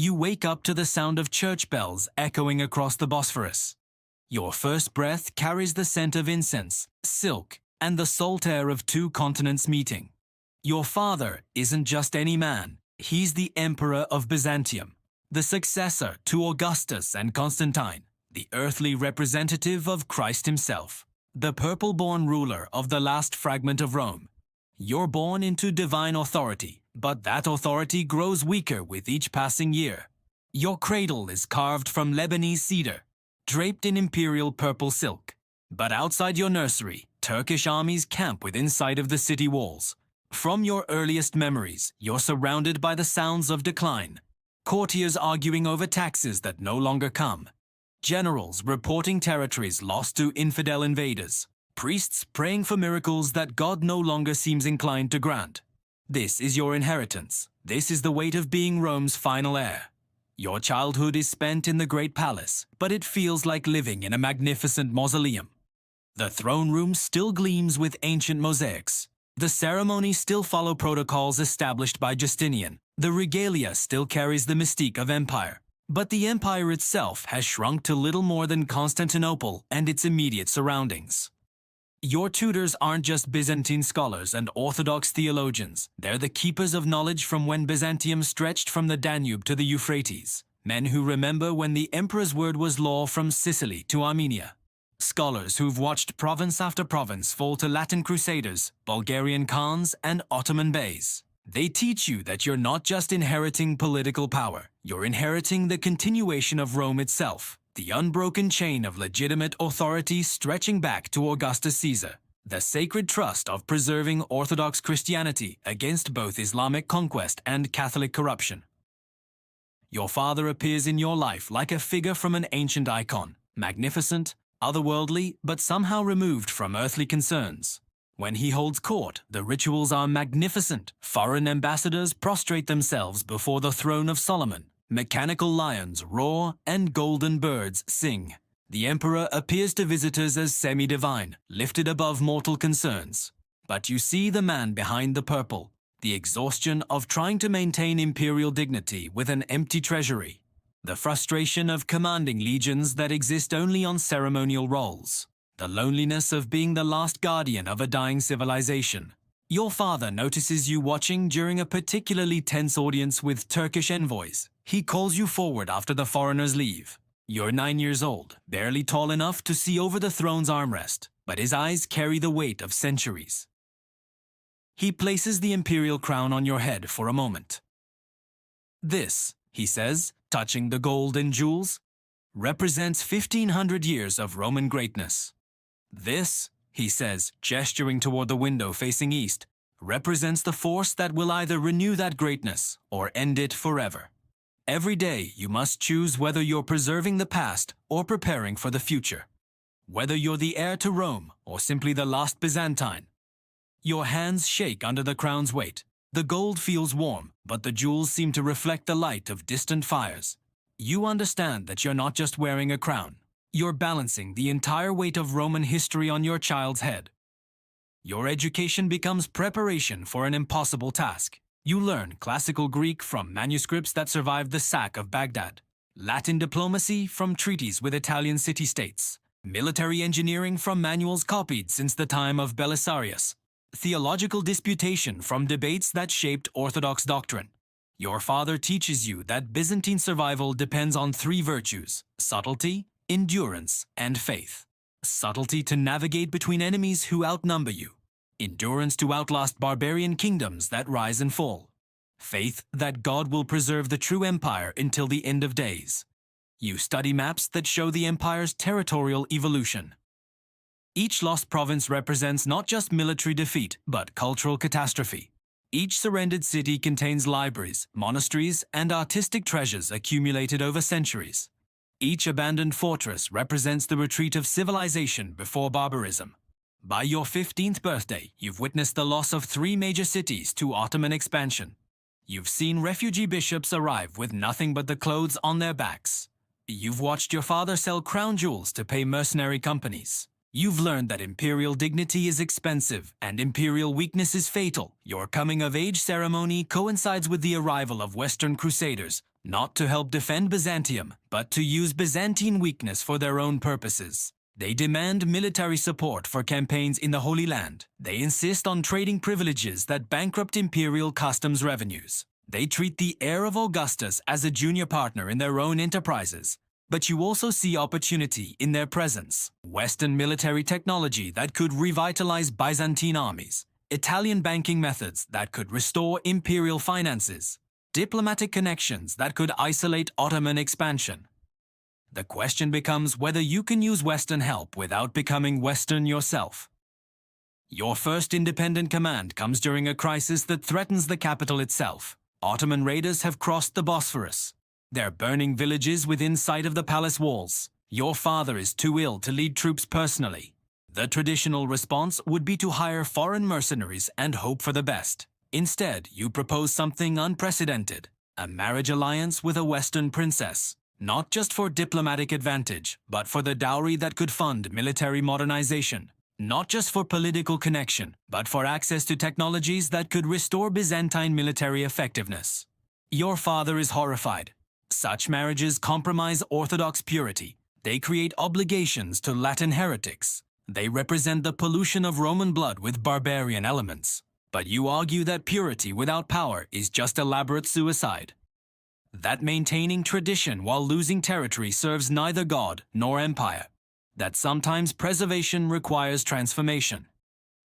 You wake up to the sound of church bells echoing across the Bosphorus. Your first breath carries the scent of incense, silk, and the salt air of two continents meeting. Your father isn't just any man, he's the Emperor of Byzantium, the successor to Augustus and Constantine, the earthly representative of Christ himself, the purple-born ruler of the last fragment of Rome. You're born into divine authority, but that authority grows weaker with each passing year. Your cradle is carved from Lebanese cedar, draped in imperial purple silk. But outside your nursery, Turkish armies camp within sight of the city walls. From your earliest memories, you're surrounded by the sounds of decline. Courtiers arguing over taxes that no longer come. Generals reporting territories lost to infidel invaders. Priests praying for miracles that God no longer seems inclined to grant. This is your inheritance. This is the weight of being Rome's final heir. Your childhood is spent in the great palace, but it feels like living in a magnificent mausoleum. The throne room still gleams with ancient mosaics. The ceremonies still follow protocols established by Justinian. The regalia still carries the mystique of empire. But the empire itself has shrunk to little more than Constantinople and its immediate surroundings. Your tutors aren't just Byzantine scholars and Orthodox theologians. They're the keepers of knowledge from when Byzantium stretched from the Danube to the Euphrates. Men who remember when the emperor's word was law from Sicily to Armenia. Scholars who've watched province after province fall to Latin crusaders, Bulgarian khans, and Ottoman beys. They teach you that you're not just inheriting political power, you're inheriting the continuation of Rome itself, the unbroken chain of legitimate authority stretching back to Augustus Caesar, the sacred trust of preserving Orthodox Christianity against both Islamic conquest and Catholic corruption. Your father appears in your life like a figure from an ancient icon, magnificent, otherworldly, but somehow removed from earthly concerns. When he holds court, the rituals are magnificent. Foreign ambassadors prostrate themselves before the throne of Solomon. Mechanical lions roar and golden birds sing. The emperor appears to visitors as semi-divine, lifted above mortal concerns. But you see the man behind the purple, the exhaustion of trying to maintain imperial dignity with an empty treasury. The frustration of commanding legions that exist only on ceremonial rolls. The loneliness of being the last guardian of a dying civilization. Your father notices you watching during a particularly tense audience with Turkish envoys. He calls you forward after the foreigners leave. You're 9 years old, barely tall enough to see over the throne's armrest, but his eyes carry the weight of centuries. He places the imperial crown on your head for a moment. This, he says, touching the gold and jewels, represents 1,500 years of Roman greatness. This, he says, gesturing toward the window facing east, represents the force that will either renew that greatness or end it forever. Every day you must choose whether you're preserving the past or preparing for the future. Whether you're the heir to Rome or simply the last Byzantine. Your hands shake under the crown's weight. The gold feels warm, but the jewels seem to reflect the light of distant fires. You understand that you're not just wearing a crown. You're balancing the entire weight of Roman history on your child's head. Your education becomes preparation for an impossible task. You learn classical Greek from manuscripts that survived the sack of Baghdad, Latin diplomacy from treaties with Italian city-states, military engineering from manuals copied since the time of Belisarius, theological disputation from debates that shaped Orthodox doctrine. Your father teaches you that Byzantine survival depends on three virtues: subtlety, endurance, and faith. Subtlety to navigate between enemies who outnumber you. Endurance to outlast barbarian kingdoms that rise and fall. Faith that God will preserve the true empire until the end of days. You study maps that show the empire's territorial evolution. Each lost province represents not just military defeat, but cultural catastrophe. Each surrendered city contains libraries, monasteries, and artistic treasures accumulated over centuries. Each abandoned fortress represents the retreat of civilization before barbarism. By your 15th birthday, you've witnessed the loss of 3 major cities to Ottoman expansion. You've seen refugee bishops arrive with nothing but the clothes on their backs. You've watched your father sell crown jewels to pay mercenary companies. You've learned that imperial dignity is expensive and imperial weakness is fatal. Your coming-of-age ceremony coincides with the arrival of Western crusaders, not to help defend Byzantium, but to use Byzantine weakness for their own purposes. They demand military support for campaigns in the Holy Land. They insist on trading privileges that bankrupt imperial customs revenues. They treat the heir of Augustus as a junior partner in their own enterprises. But you also see opportunity in their presence. Western military technology that could revitalize Byzantine armies. Italian banking methods that could restore imperial finances. Diplomatic connections that could isolate Ottoman expansion. The question becomes whether you can use Western help without becoming Western yourself. Your first independent command comes during a crisis that threatens the capital itself. Ottoman raiders have crossed the Bosphorus. They're burning villages within sight of the palace walls. Your father is too ill to lead troops personally. The traditional response would be to hire foreign mercenaries and hope for the best. Instead, you propose something unprecedented, a marriage alliance with a Western princess. Not just for diplomatic advantage, but for the dowry that could fund military modernization. Not just for political connection, but for access to technologies that could restore Byzantine military effectiveness. Your father is horrified. Such marriages compromise Orthodox purity. They create obligations to Latin heretics. They represent the pollution of Roman blood with barbarian elements. But you argue that purity without power is just elaborate suicide. That maintaining tradition while losing territory serves neither God nor empire. That sometimes preservation requires transformation.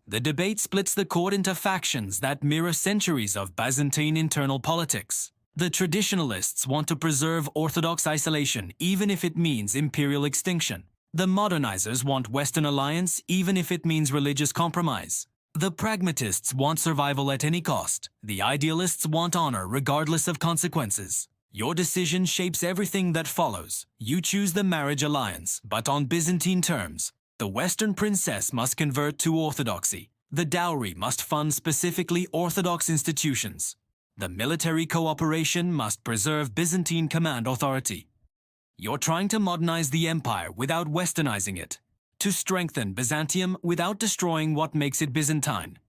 The debate splits the court into factions that mirror centuries of Byzantine internal politics. The traditionalists want to preserve Orthodox isolation even if it means imperial extinction. The modernizers want Western alliance even if it means religious compromise. The pragmatists want survival at any cost. The idealists want honor regardless of consequences. Your decision shapes everything that follows. You choose the marriage alliance, but on Byzantine terms. The Western princess must convert to Orthodoxy. The dowry must fund specifically Orthodox institutions. The military cooperation must preserve Byzantine command authority. You're trying to modernize the empire without westernizing it. To strengthen Byzantium without destroying what makes it Byzantine.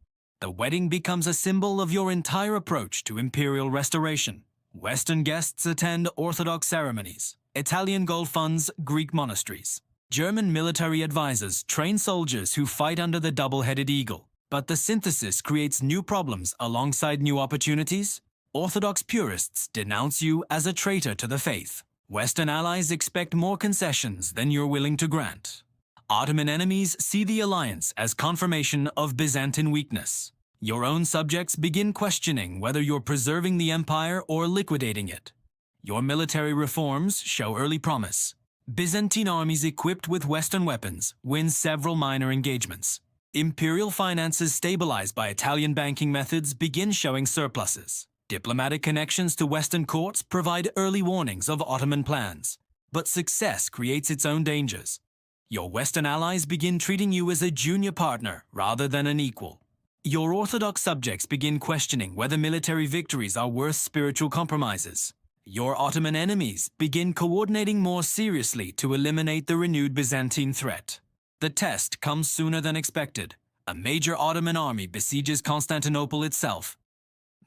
The wedding becomes a symbol of your entire approach to imperial restoration. Western guests attend Orthodox ceremonies. Italian gold funds Greek monasteries. German military advisors train soldiers who fight under the double-headed eagle. But the synthesis creates new problems alongside new opportunities. Orthodox purists denounce you as a traitor to the faith. Western allies expect more concessions than you're willing to grant. Ottoman enemies see the alliance as confirmation of Byzantine weakness. Your own subjects begin questioning whether you're preserving the empire or liquidating it. Your military reforms show early promise. Byzantine armies equipped with Western weapons win several minor engagements. Imperial finances stabilized by Italian banking methods begin showing surpluses. Diplomatic connections to Western courts provide early warnings of Ottoman plans. But success creates its own dangers. Your Western allies begin treating you as a junior partner rather than an equal. Your Orthodox subjects begin questioning whether military victories are worth spiritual compromises. Your Ottoman enemies begin coordinating more seriously to eliminate the renewed Byzantine threat. The test comes sooner than expected. A major Ottoman army besieges Constantinople itself.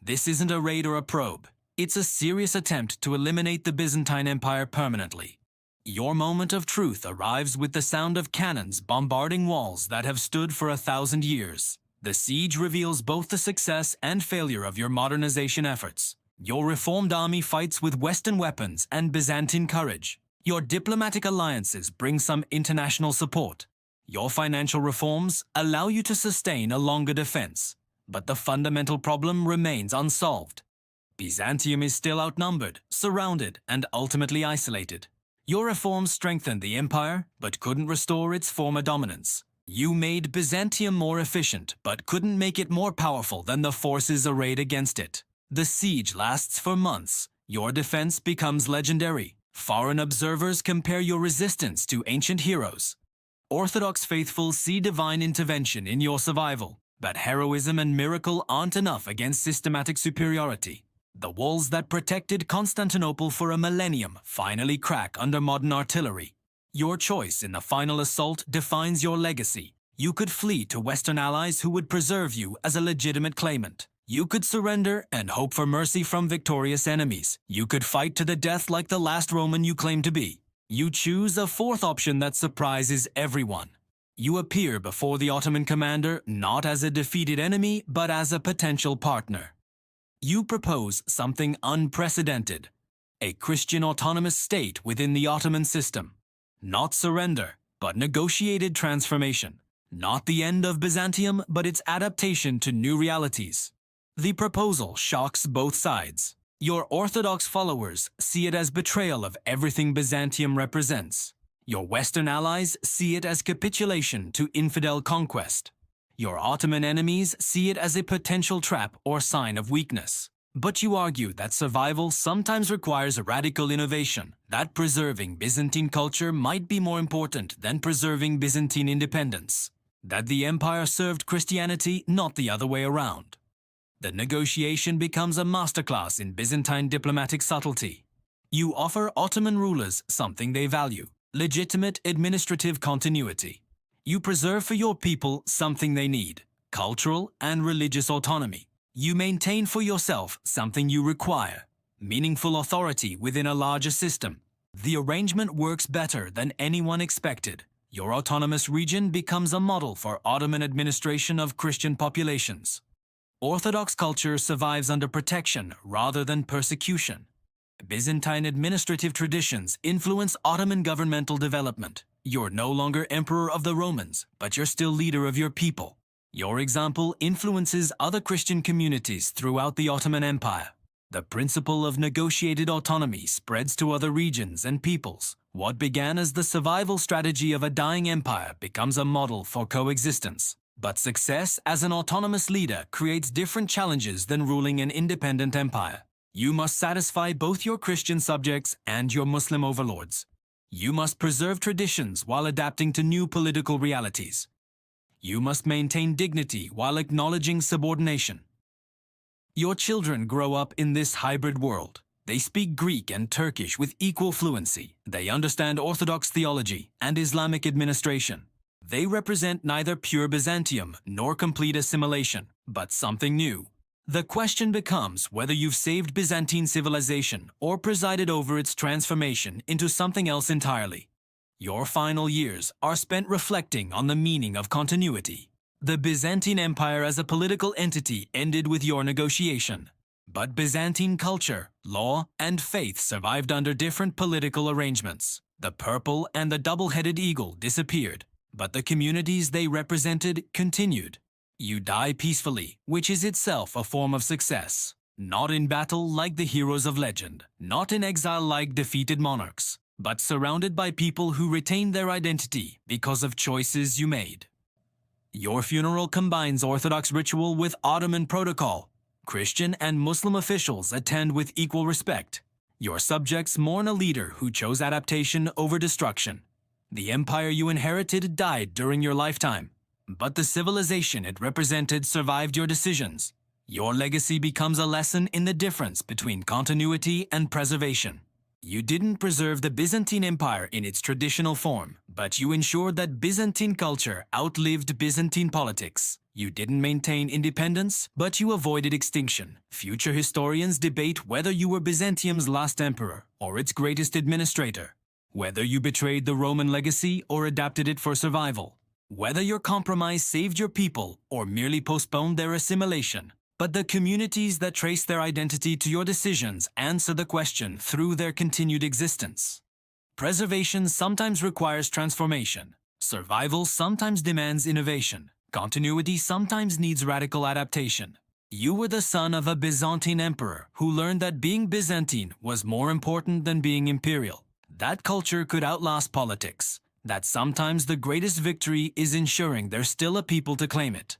This isn't a raid or a probe. It's a serious attempt to eliminate the Byzantine Empire permanently. Your moment of truth arrives with the sound of cannons bombarding walls that have stood for 1,000 years. The siege reveals both the success and failure of your modernization efforts. Your reformed army fights with Western weapons and Byzantine courage. Your diplomatic alliances bring some international support. Your financial reforms allow you to sustain a longer defense. But the fundamental problem remains unsolved. Byzantium is still outnumbered, surrounded, and ultimately isolated. Your reforms strengthened the empire, but couldn't restore its former dominance. You made Byzantium more efficient, but couldn't make it more powerful than the forces arrayed against it. The siege lasts for months. Your defense becomes legendary. Foreign observers compare your resistance to ancient heroes. Orthodox faithful see divine intervention in your survival, but heroism and miracle aren't enough against systematic superiority. The walls that protected Constantinople for a millennium finally crack under modern artillery. Your choice in the final assault defines your legacy. You could flee to Western allies who would preserve you as a legitimate claimant. You could surrender and hope for mercy from victorious enemies. You could fight to the death like the last Roman you claim to be. You choose a fourth option that surprises everyone. You appear before the Ottoman commander not as a defeated enemy, but as a potential partner. You propose something unprecedented, a Christian autonomous state within the Ottoman system. Not surrender, but negotiated transformation. Not the end of Byzantium, but its adaptation to new realities. The proposal shocks both sides. Your Orthodox followers see it as betrayal of everything Byzantium represents. Your Western allies see it as capitulation to infidel conquest. Your Ottoman enemies see it as a potential trap or sign of weakness. But you argue that survival sometimes requires radical innovation, that preserving Byzantine culture might be more important than preserving Byzantine independence, that the empire served Christianity, not the other way around. The negotiation becomes a masterclass in Byzantine diplomatic subtlety. You offer Ottoman rulers something they value: legitimate administrative continuity. You preserve for your people something they need: cultural and religious autonomy. You maintain for yourself something you require: meaningful authority within a larger system. The arrangement works better than anyone expected. Your autonomous region becomes a model for Ottoman administration of Christian populations. Orthodox culture survives under protection rather than persecution. Byzantine administrative traditions influence Ottoman governmental development. You're no longer emperor of the Romans, but you're still leader of your people. Your example influences other Christian communities throughout the Ottoman Empire. The principle of negotiated autonomy spreads to other regions and peoples. What began as the survival strategy of a dying empire becomes a model for coexistence. But success as an autonomous leader creates different challenges than ruling an independent empire. You must satisfy both your Christian subjects and your Muslim overlords. You must preserve traditions while adapting to new political realities. You must maintain dignity while acknowledging subordination. Your children grow up in this hybrid world. They speak Greek and Turkish with equal fluency. They understand Orthodox theology and Islamic administration. They represent neither pure Byzantium nor complete assimilation, but something new. The question becomes whether you've saved Byzantine civilization or presided over its transformation into something else entirely. Your final years are spent reflecting on the meaning of continuity. The Byzantine Empire as a political entity ended with your negotiation. But Byzantine culture, law, and faith survived under different political arrangements. The purple and the double-headed eagle disappeared, but the communities they represented continued. You die peacefully, which is itself a form of success. Not in battle like the heroes of legend, not in exile like defeated monarchs, but surrounded by people who retained their identity because of choices you made. Your funeral combines Orthodox ritual with Ottoman protocol. Christian and Muslim officials attend with equal respect. Your subjects mourn a leader who chose adaptation over destruction. The empire you inherited died during your lifetime, but the civilization it represented survived your decisions. Your legacy becomes a lesson in the difference between continuity and preservation. You didn't preserve the Byzantine Empire in its traditional form, but you ensured that Byzantine culture outlived Byzantine politics. You didn't maintain independence, but you avoided extinction. Future historians debate whether you were Byzantium's last emperor or its greatest administrator, whether you betrayed the Roman legacy or adapted it for survival, whether your compromise saved your people or merely postponed their assimilation. But the communities that trace their identity to your decisions answer the question through their continued existence. Preservation sometimes requires transformation. Survival sometimes demands innovation. Continuity sometimes needs radical adaptation. You were the son of a Byzantine emperor who learned that being Byzantine was more important than being imperial. That culture could outlast politics. That sometimes the greatest victory is ensuring there's still a people to claim it.